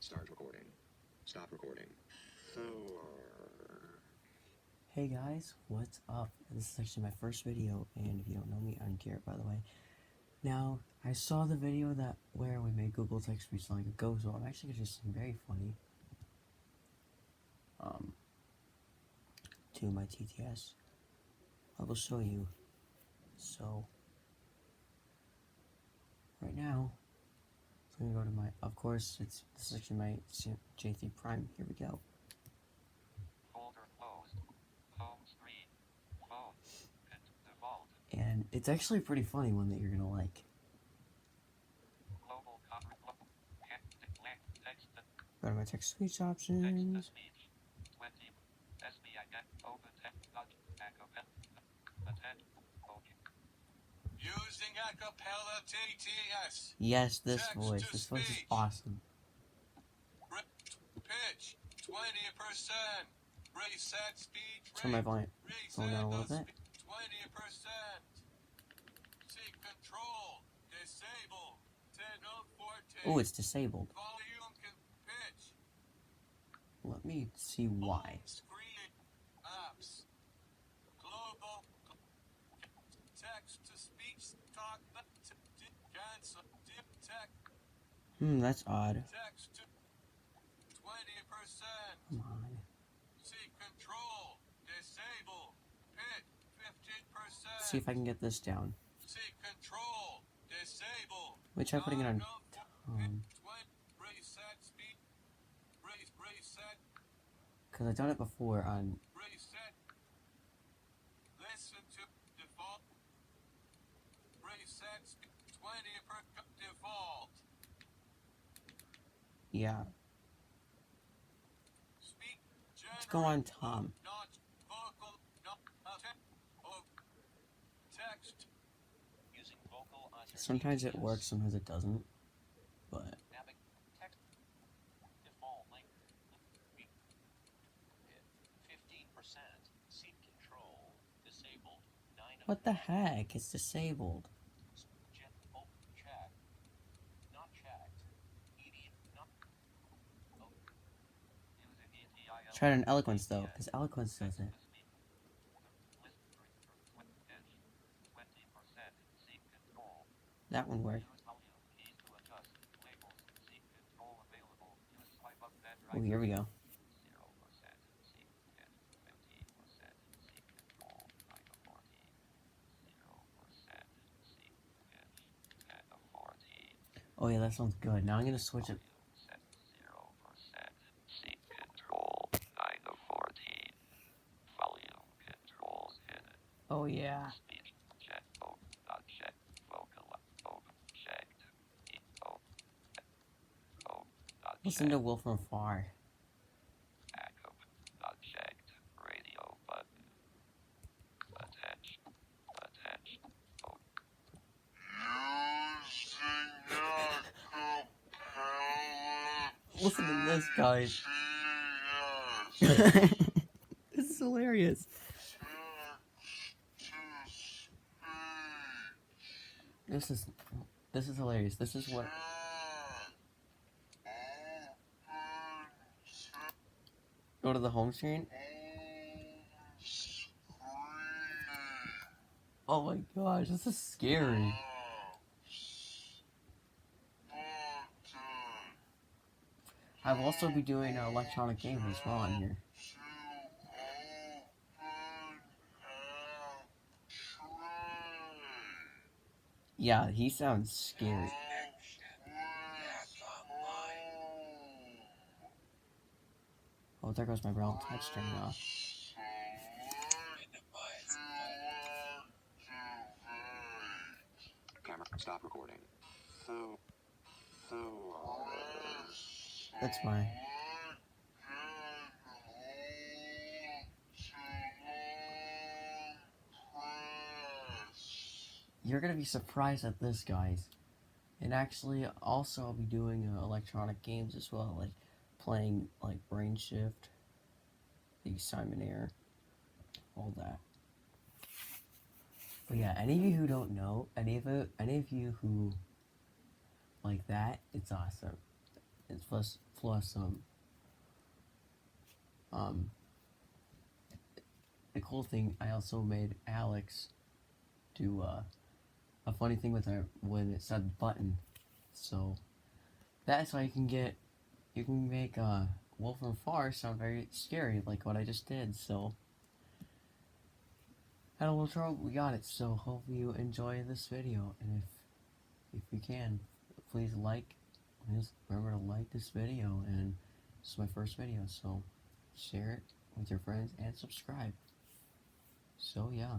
Start recording. Stop recording. Hey guys, what's up? This is actually my first video, and if you don't know me, I'm Garrett, by the way. Now, I saw the video where we made Google text speech like a ghost, so I'm actually gonna do something very funny. To my TTS. I will show you. So, right now, I'm gonna go to my, of course, this is actually my J3 Prime. Here we go. Folder closed. Home screen. Phone. Default. And it's actually a pretty funny one that you're gonna like. Global coverage. Text. Go to my text speech Text options. speech. 20. SBI. Open text. Acapella. Attend. Okay. Using acapella TTS. Yes, this Text voice. to This voice is speech. awesome. Pitch 20%. Reset speed. Turn my volume down a little bit. 20%. Seek control. Disable. 10 Oh, it's disabled. Volume pitch. Let me see why. Screen. Apps. Global. Text to speech. Talk. Cancel. Text. That's odd. Text to 20%. Come on. Seek control. Disable. Pit 15%. See if I can get this down. Seek control. Disable. Let me try putting it on. Reset speed. Reset. Because I've done it before on. Reset. Listen to default. Reset speed. 20% default. Yeah. Speak. Let's go on Tom. Not vocal. Not text. Using vocal on your Sometimes it TTS. works, sometimes it doesn't. But. Text. Default link. 15%. Seat control. Disabled. 9 of What the heck? It's disabled. Jet open check. Not checked. ED not. Oh. Using ETIL. Try it on Eloquence though, because Eloquence does it. 20%. Seat control. That one worked. Use volume keys to adjust labels. Seat control available. Use swipe up then Oh, right. here we go. 0%. Seat 15%. Seat control. 9 to 14. 0%. Seat pitch 10 to 14. Oh yeah, that sounds good. Now I'm gonna switch it. Volume set 0%. Seat control 9 to 14. Volume controls hidden. Oh yeah. Speech check open not checked. Vocal open checked. Open not Listen to checked. Will from Far. Back open not checked. Radio button. Attention. Open. Listen to this, guys. This is hilarious. This is hilarious. This is what. Go to the home screen. Oh my gosh, this is scary. I'll also be doing electronic games as well on here. Yeah, he sounds scary. Oh, there goes my brown touch turning off. Camera. Stop recording. That's why. You're gonna be surprised at this, guys. And actually, also I'll be doing electronic games as well, like playing like Brain Shift, the Simon Air, all that. But yeah, any of you who don't know, any of you who like that, it's awesome. It's plus the cool thing, I also made Alex do a funny thing with her when it said button. So that's how you can make Wolf from Far sound very scary, like what I just did. So had a little trouble, we got it. So hope you enjoy this video, and if you can, please remember to like this video, and this is my first video, so share it with your friends and subscribe. So yeah.